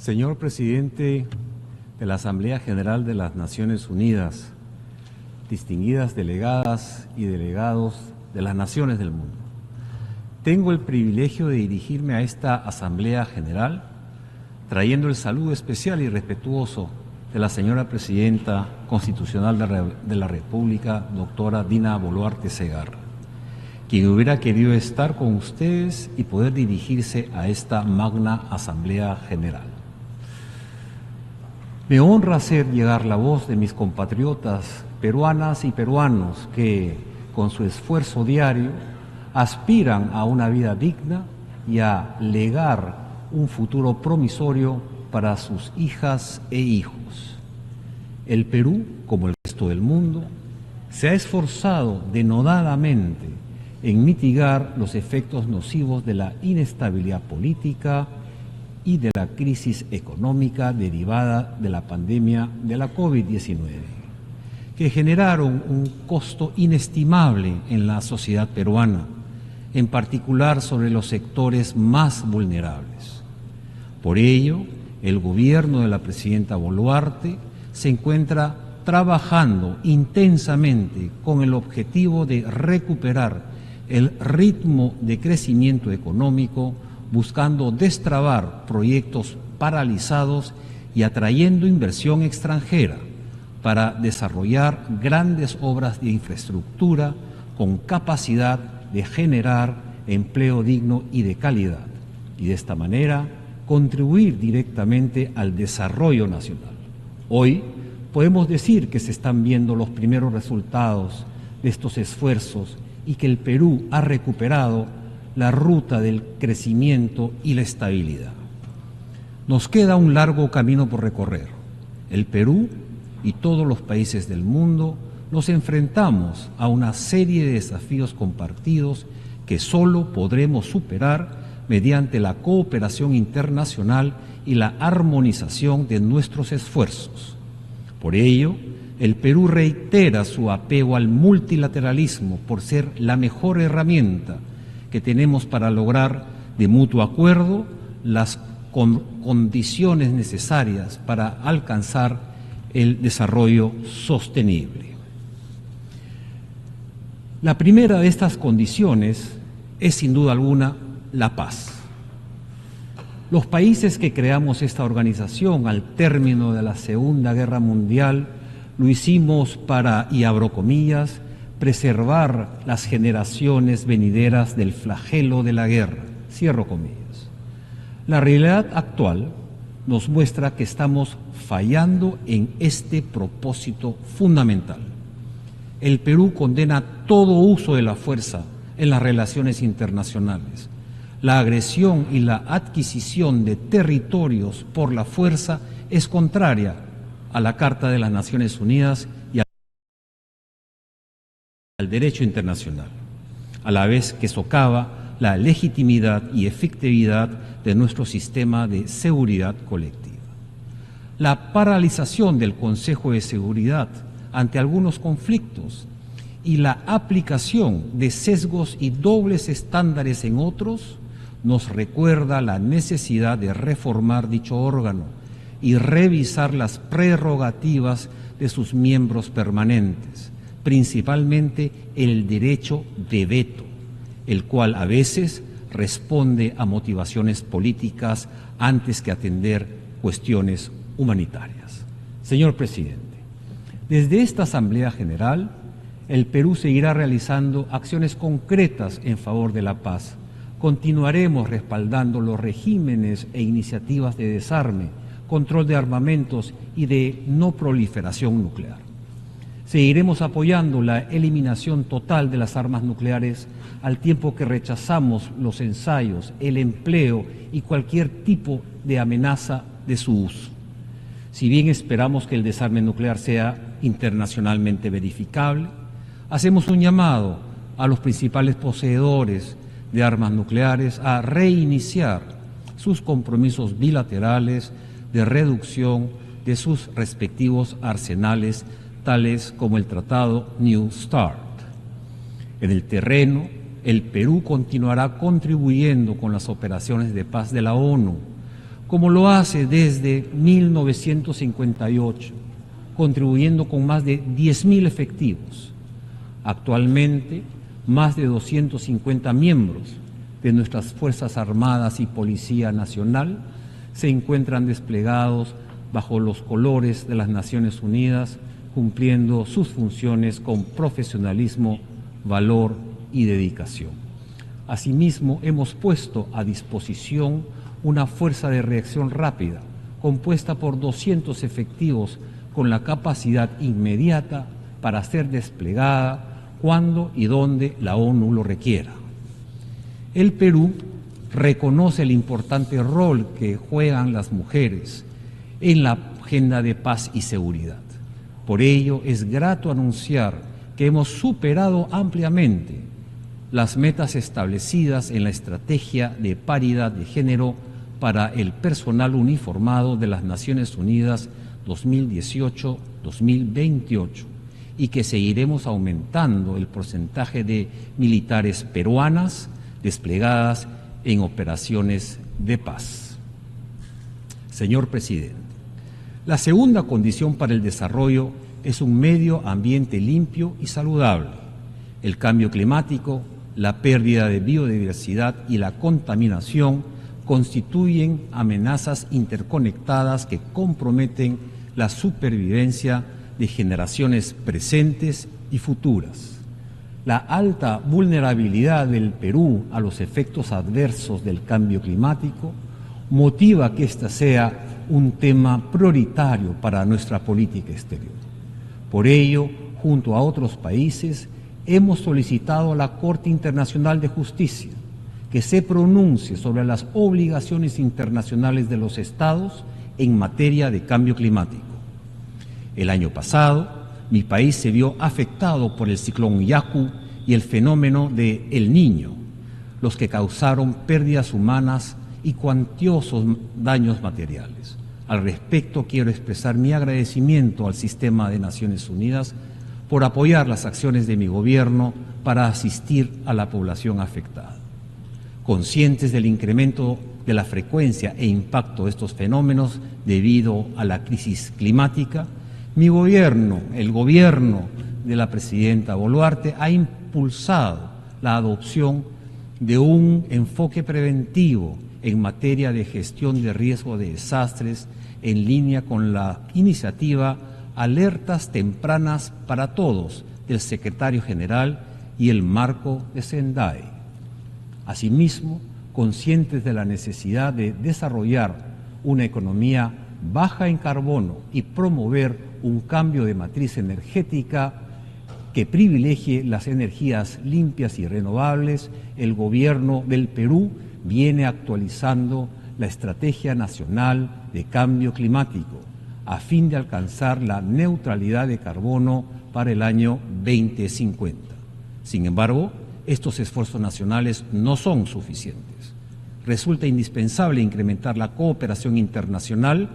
Señor Presidente de la Asamblea General de las Naciones Unidas, distinguidas delegadas y delegados de las naciones del mundo, tengo el privilegio de dirigirme a esta Asamblea General trayendo el saludo especial y respetuoso de la señora Presidenta Constitucional de la República, doctora Dina Boluarte Segarra, quien hubiera querido estar con ustedes y poder dirigirse a esta magna Asamblea General. Me honra hacer llegar la voz de mis compatriotas peruanas y peruanos que, con su esfuerzo diario, aspiran a una vida digna y a legar un futuro promisorio para sus hijas e hijos. El Perú, como el resto del mundo, se ha esforzado denodadamente en mitigar los efectos nocivos de la inestabilidad política y de la crisis económica derivada de la pandemia de la COVID-19, que generaron un costo inestimable en la sociedad peruana, en particular sobre los sectores más vulnerables. Por ello, el gobierno de la presidenta Boluarte se encuentra trabajando intensamente con el objetivo de recuperar el ritmo de crecimiento económico, buscando destrabar proyectos paralizados y atrayendo inversión extranjera para desarrollar grandes obras de infraestructura con capacidad de generar empleo digno y de calidad, y de esta manera contribuir directamente al desarrollo nacional. Hoy podemos decir que se están viendo los primeros resultados de estos esfuerzos y que el Perú ha recuperado la ruta del crecimiento y la estabilidad. Nos queda un largo camino por recorrer. El Perú y todos los países del mundo nos enfrentamos a una serie de desafíos compartidos que solo podremos superar mediante la cooperación internacional y la armonización de nuestros esfuerzos. Por ello, el Perú reitera su apego al multilateralismo por ser la mejor herramienta que tenemos para lograr de mutuo acuerdo las condiciones necesarias para alcanzar el desarrollo sostenible. La primera de estas condiciones es, sin duda alguna, la paz. Los países que creamos esta organización al término de la Segunda Guerra Mundial lo hicimos para, y abro comillas, preservar las generaciones venideras del flagelo de la guerra, cierro comillas. La realidad actual nos muestra que estamos fallando en este propósito fundamental. El Perú condena todo uso de la fuerza en las relaciones internacionales. La agresión y la adquisición de territorios por la fuerza es contraria a la Carta de las Naciones Unidas y al derecho internacional, a la vez que socava la legitimidad y efectividad de nuestro sistema de seguridad colectiva. La paralización del Consejo de Seguridad ante algunos conflictos y la aplicación de sesgos y dobles estándares en otros nos recuerda la necesidad de reformar dicho órgano y revisar las prerrogativas de sus miembros permanentes, principalmente el derecho de veto, el cual a veces responde a motivaciones políticas antes que atender cuestiones humanitarias. Señor Presidente, desde esta Asamblea General, el Perú seguirá realizando acciones concretas en favor de la paz. Continuaremos respaldando los regímenes e iniciativas de desarme, control de armamentos y de no proliferación nuclear. Seguiremos apoyando la eliminación total de las armas nucleares al tiempo que rechazamos los ensayos, el empleo y cualquier tipo de amenaza de su uso. Si bien esperamos que el desarme nuclear sea internacionalmente verificable, hacemos un llamado a los principales poseedores de armas nucleares a reiniciar sus compromisos bilaterales de reducción de sus respectivos arsenales, tales como el Tratado New START. En el terreno, el Perú continuará contribuyendo con las operaciones de paz de la ONU, como lo hace desde 1958, contribuyendo con más de 10.000 efectivos. Actualmente, más de 250 miembros de nuestras Fuerzas Armadas y Policía Nacional se encuentran desplegados bajo los colores de las Naciones Unidas, cumpliendo sus funciones con profesionalismo, valor y dedicación. Asimismo, hemos puesto a disposición una fuerza de reacción rápida, compuesta por 200 efectivos con la capacidad inmediata para ser desplegada cuando y donde la ONU lo requiera. El Perú reconoce el importante rol que juegan las mujeres en la agenda de paz y seguridad. Por ello, es grato anunciar que hemos superado ampliamente las metas establecidas en la Estrategia de Paridad de Género para el personal uniformado de las Naciones Unidas 2018-2028 y que seguiremos aumentando el porcentaje de militares peruanas desplegadas en operaciones de paz. Señor presidente, la segunda condición para el desarrollo es un medio ambiente limpio y saludable. El cambio climático, la pérdida de biodiversidad y la contaminación constituyen amenazas interconectadas que comprometen la supervivencia de generaciones presentes y futuras. La alta vulnerabilidad del Perú a los efectos adversos del cambio climático motiva que ésta sea un tema prioritario para nuestra política exterior. Por ello, junto a otros países, hemos solicitado a la Corte Internacional de Justicia que se pronuncie sobre las obligaciones internacionales de los Estados en materia de cambio climático. El año pasado, mi país se vio afectado por el ciclón Yaku y el fenómeno de El Niño, los que causaron pérdidas humanas y cuantiosos daños materiales. Al respecto, quiero expresar mi agradecimiento al sistema de Naciones Unidas por apoyar las acciones de mi gobierno para asistir a la población afectada. Conscientes del incremento de la frecuencia e impacto de estos fenómenos debido a la crisis climática, mi gobierno, el gobierno de la presidenta Boluarte, ha impulsado la adopción de un enfoque preventivo en materia de gestión de riesgo de desastres en línea con la iniciativa Alertas Tempranas para Todos del Secretario General y el marco de Sendai. Asimismo, conscientes de la necesidad de desarrollar una economía baja en carbono y promover un cambio de matriz energética que privilegie las energías limpias y renovables, el Gobierno del Perú viene actualizando la Estrategia Nacional de Cambio Climático a fin de alcanzar la neutralidad de carbono para el año 2050. Sin embargo, estos esfuerzos nacionales no son suficientes. Resulta indispensable incrementar la cooperación internacional,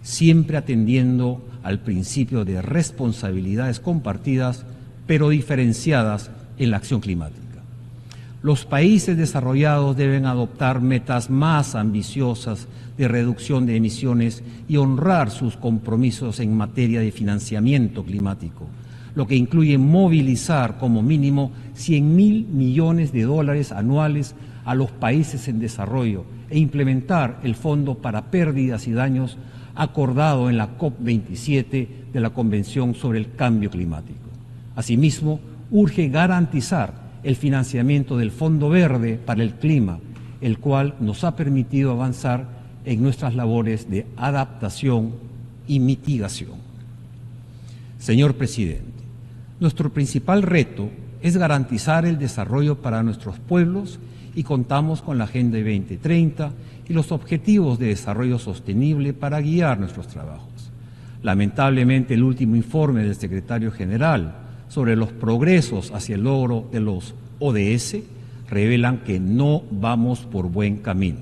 siempre atendiendo al principio de responsabilidades compartidas, pero diferenciadas en la acción climática. Los países desarrollados deben adoptar metas más ambiciosas de reducción de emisiones y honrar sus compromisos en materia de financiamiento climático, lo que incluye movilizar como mínimo 100.000 millones de dólares anuales a los países en desarrollo e implementar el Fondo para Pérdidas y Daños acordado en la COP27 de la Convención sobre el Cambio Climático. Asimismo, urge garantizar el financiamiento del Fondo Verde para el Clima, el cual nos ha permitido avanzar en nuestras labores de adaptación y mitigación. Señor presidente, nuestro principal reto es garantizar el desarrollo para nuestros pueblos y contamos con la Agenda 2030 y los Objetivos de Desarrollo Sostenible para guiar nuestros trabajos. Lamentablemente, el último informe del Secretario General sobre los progresos hacia el logro de los ODS revelan que no vamos por buen camino.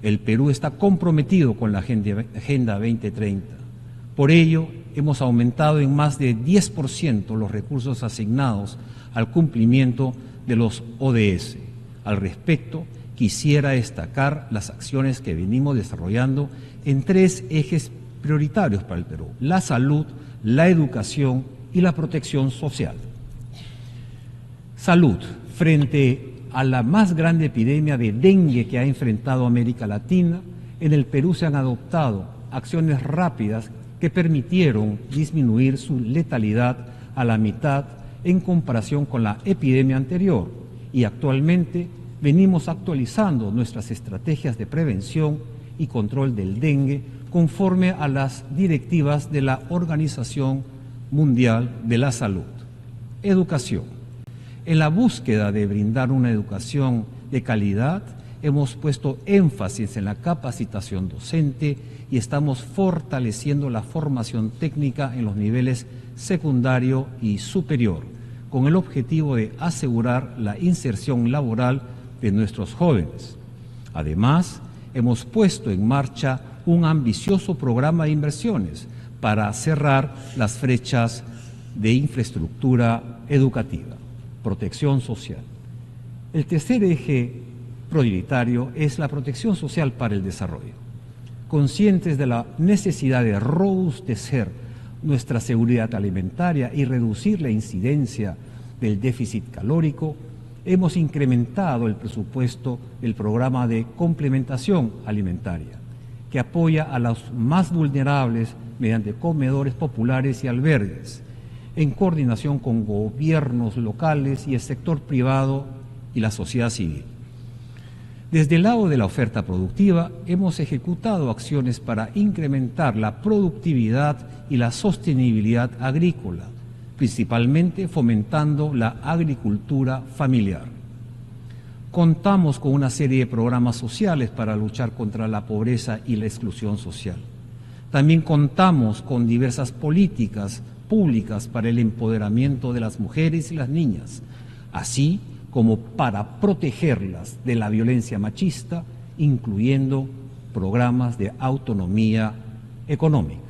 El Perú está comprometido con la Agenda 2030. Por ello, hemos aumentado en más de 10% los recursos asignados al cumplimiento de los ODS. Al respecto, quisiera destacar las acciones que venimos desarrollando en 3 ejes prioritarios para el Perú: la salud, la educación y la protección social. Salud. Frente a la más grande epidemia de dengue que ha enfrentado América Latina, en el Perú se han adoptado acciones rápidas que permitieron disminuir su letalidad a la mitad en comparación con la epidemia anterior, y actualmente venimos actualizando nuestras estrategias de prevención y control del dengue conforme a las directivas de la Organización Mundial de la Salud. Educación. En la búsqueda de brindar una educación de calidad, hemos puesto énfasis en la capacitación docente y estamos fortaleciendo la formación técnica en los niveles secundario y superior, con el objetivo de asegurar la inserción laboral de nuestros jóvenes. Además, hemos puesto en marcha un ambicioso programa de inversiones para cerrar las brechas de infraestructura educativa. Protección social. El tercer eje prioritario es la protección social para el desarrollo. Conscientes de la necesidad de robustecer nuestra seguridad alimentaria y reducir la incidencia del déficit calórico, hemos incrementado el presupuesto del programa de complementación alimentaria, que apoya a los más vulnerables mediante comedores populares y albergues, en coordinación con gobiernos locales y el sector privado y la sociedad civil. Desde el lado de la oferta productiva, hemos ejecutado acciones para incrementar la productividad y la sostenibilidad agrícola, principalmente fomentando la agricultura familiar. Contamos con una serie de programas sociales para luchar contra la pobreza y la exclusión social. También contamos con diversas políticas públicas para el empoderamiento de las mujeres y las niñas, así como para protegerlas de la violencia machista, incluyendo programas de autonomía económica.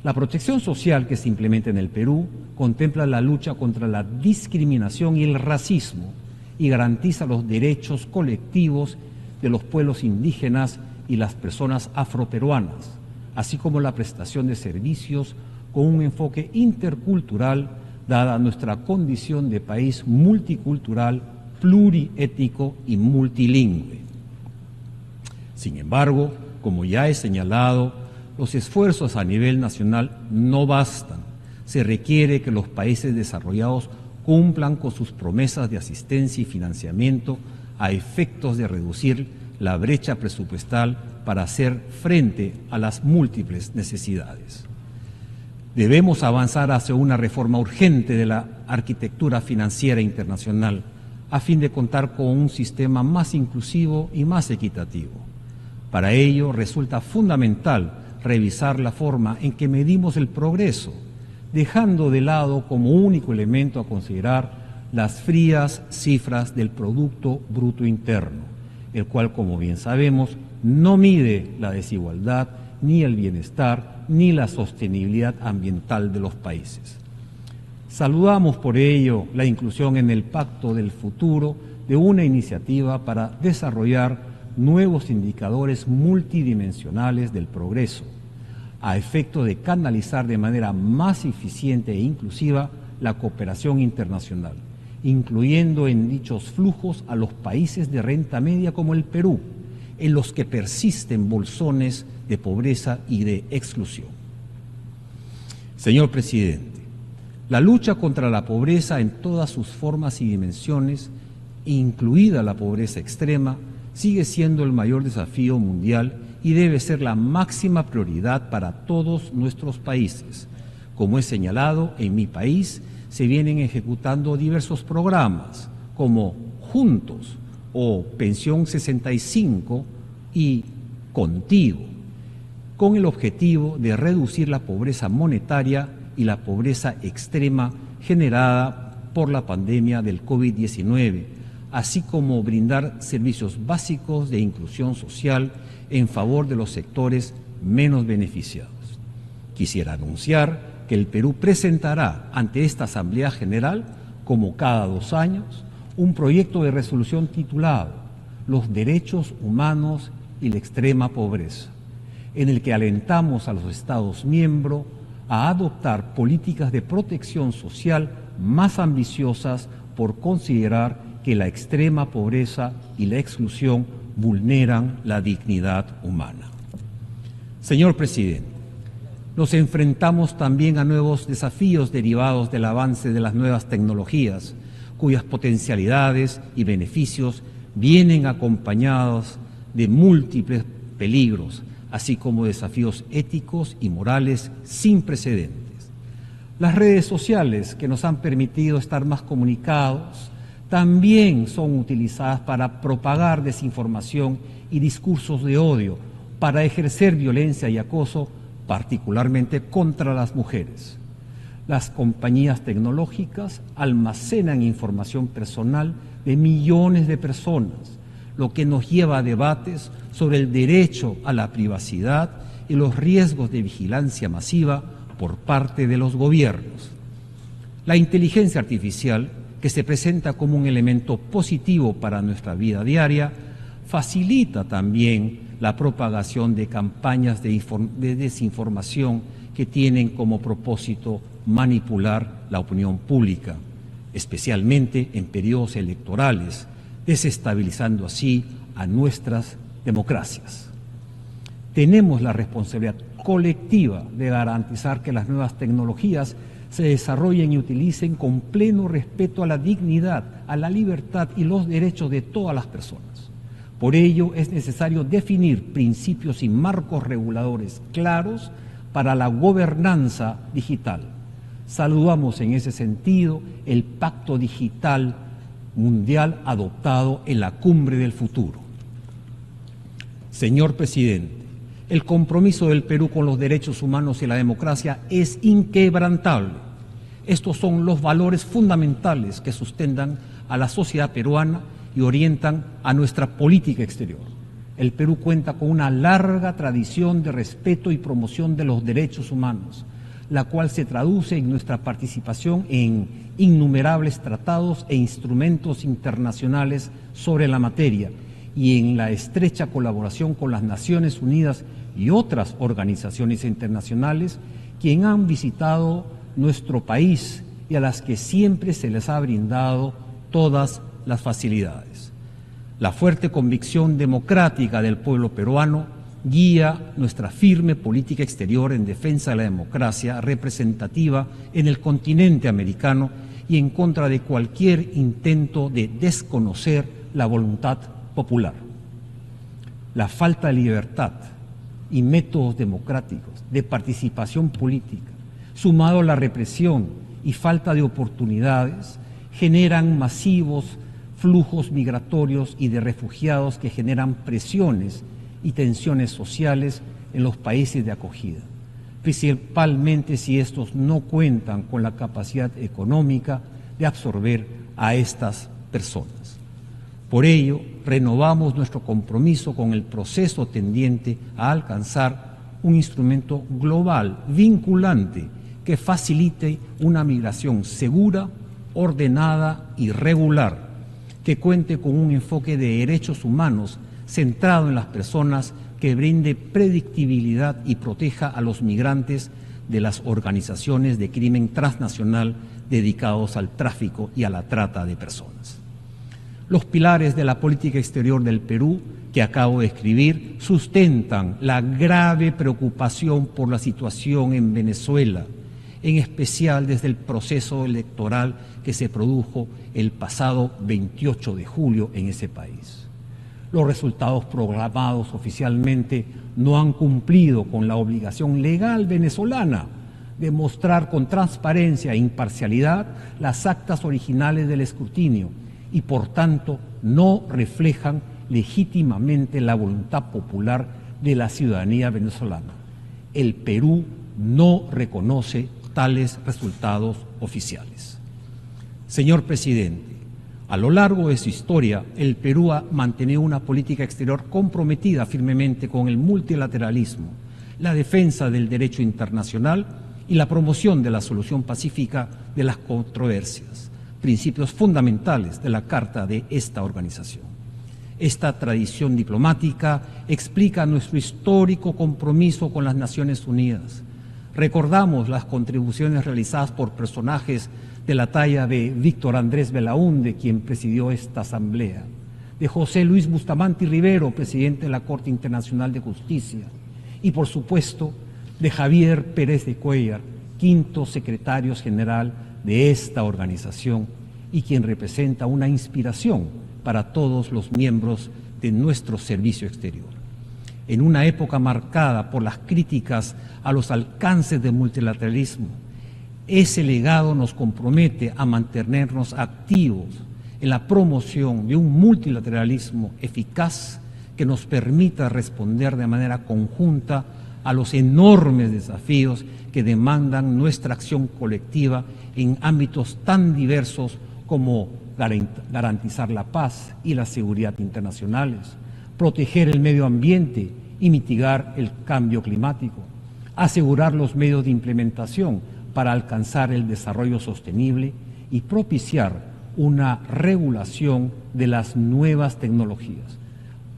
La protección social que se implementa en el Perú contempla la lucha contra la discriminación y el racismo y garantiza los derechos colectivos de los pueblos indígenas y las personas afroperuanas, así como la prestación de servicios con un enfoque intercultural, dada nuestra condición de país multicultural, pluriétnico y multilingüe. Sin embargo, como ya he señalado, los esfuerzos a nivel nacional no bastan. Se requiere que los países desarrollados cumplan con sus promesas de asistencia y financiamiento a efectos de reducir la brecha presupuestal para hacer frente a las múltiples necesidades. Debemos avanzar hacia una reforma urgente de la arquitectura financiera internacional a fin de contar con un sistema más inclusivo y más equitativo. Para ello resulta fundamental revisar la forma en que medimos el progreso, dejando de lado como único elemento a considerar las frías cifras del Producto Bruto Interno, el cual, como bien sabemos, no mide la desigualdad, ni el bienestar, ni la sostenibilidad ambiental de los países. Saludamos por ello la inclusión en el Pacto del Futuro de una iniciativa para desarrollar nuevos indicadores multidimensionales del progreso, a efecto de canalizar de manera más eficiente e inclusiva la cooperación internacional, incluyendo en dichos flujos a los países de renta media como el Perú, en los que persisten bolsones de pobreza y de exclusión. Señor presidente, la lucha contra la pobreza en todas sus formas y dimensiones, incluida la pobreza extrema, sigue siendo el mayor desafío mundial y debe ser la máxima prioridad para todos nuestros países. Como he señalado, en mi país se vienen ejecutando diversos programas como Juntos o Pensión 65 y Contigo, con el objetivo de reducir la pobreza monetaria y la pobreza extrema generada por la pandemia del COVID-19, así como brindar servicios básicos de inclusión social en favor de los sectores menos beneficiados. Quisiera anunciar que el Perú presentará ante esta Asamblea General, como cada 2 años, un proyecto de resolución titulado los derechos humanos y la extrema pobreza, en el que alentamos a los Estados miembros a adoptar políticas de protección social más ambiciosas por considerar que la extrema pobreza y la exclusión vulneran la dignidad humana. Señor Presidente, nos enfrentamos también a nuevos desafíos derivados del avance de las nuevas tecnologías, cuyas potencialidades y beneficios vienen acompañados de múltiples peligros, así como desafíos éticos y morales sin precedentes. Las redes sociales, que nos han permitido estar más comunicados, también son utilizadas para propagar desinformación y discursos de odio, para ejercer violencia y acoso, particularmente contra las mujeres. Las compañías tecnológicas almacenan información personal de millones de personas, lo que nos lleva a debates sobre el derecho a la privacidad y los riesgos de vigilancia masiva por parte de los gobiernos. La inteligencia artificial, que se presenta como un elemento positivo para nuestra vida diaria, facilita también la propagación de campañas de desinformación que tienen como propósito manipular la opinión pública, especialmente en periodos electorales, desestabilizando así a nuestras democracias. Tenemos la responsabilidad colectiva de garantizar que las nuevas tecnologías se desarrollen y utilicen con pleno respeto a la dignidad, a la libertad y los derechos de todas las personas. Por ello, es necesario definir principios y marcos reguladores claros para la gobernanza digital. Saludamos en ese sentido el Pacto Digital Mundial adoptado en la Cumbre del Futuro. Señor Presidente, el compromiso del Perú con los derechos humanos y la democracia es inquebrantable. Estos son los valores fundamentales que sustentan a la sociedad peruana y orientan a nuestra política exterior. El Perú cuenta con una larga tradición de respeto y promoción de los derechos humanos, la cual se traduce en nuestra participación en innumerables tratados e instrumentos internacionales sobre la materia y en la estrecha colaboración con las Naciones Unidas y otras organizaciones internacionales quien han visitado nuestro país y a las que siempre se les ha brindado todas las facilidades. La fuerte convicción democrática del pueblo peruano guía nuestra firme política exterior en defensa de la democracia representativa en el continente americano y en contra de cualquier intento de desconocer la voluntad popular. La falta de libertad y métodos democráticos de participación política, sumado a la represión y falta de oportunidades, generan masivos flujos migratorios y de refugiados que generan presiones y tensiones sociales en los países de acogida, principalmente si estos no cuentan con la capacidad económica de absorber a estas personas. Por ello, renovamos nuestro compromiso con el proceso tendiente a alcanzar un instrumento global, vinculante, que facilite una migración segura, ordenada y regular, que cuente con un enfoque de derechos humanos centrado en las personas, que brinde predictibilidad y proteja a los migrantes de las organizaciones de crimen transnacional dedicados al tráfico y a la trata de personas. Los pilares de la política exterior del Perú que acabo de escribir sustentan la grave preocupación por la situación en Venezuela, en especial desde el proceso electoral que se produjo el pasado 28 de julio en ese país. Los resultados proclamados oficialmente no han cumplido con la obligación legal venezolana de mostrar con transparencia e imparcialidad las actas originales del escrutinio y, por tanto, no reflejan legítimamente la voluntad popular de la ciudadanía venezolana. El Perú no reconoce tales resultados oficiales. Señor Presidente, a lo largo de su historia, el Perú ha mantenido una política exterior comprometida firmemente con el multilateralismo, la defensa del derecho internacional y la promoción de la solución pacífica de las controversias, principios fundamentales de la Carta de esta organización. Esta tradición diplomática explica nuestro histórico compromiso con las Naciones Unidas. Recordamos las contribuciones realizadas por personajes de la talla de Víctor Andrés Belaúnde, quien presidió esta asamblea, de José Luis Bustamante Rivero, presidente de la Corte Internacional de Justicia, y por supuesto de Javier Pérez de Cuéllar, quinto secretario general de esta organización y quien representa una inspiración para todos los miembros de nuestro servicio exterior. En una época marcada por las críticas a los alcances del multilateralismo, ese legado nos compromete a mantenernos activos en la promoción de un multilateralismo eficaz que nos permita responder de manera conjunta a los enormes desafíos que demandan nuestra acción colectiva en ámbitos tan diversos como garantizar la paz y la seguridad internacionales, proteger el medio ambiente y mitigar el cambio climático, asegurar los medios de implementación para alcanzar el desarrollo sostenible y propiciar una regulación de las nuevas tecnologías.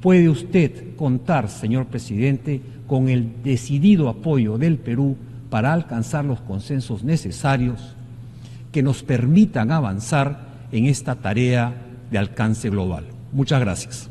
Puede usted contar, señor presidente, con el decidido apoyo del Perú para alcanzar los consensos necesarios que nos permitan avanzar en esta tarea de alcance global. Muchas gracias.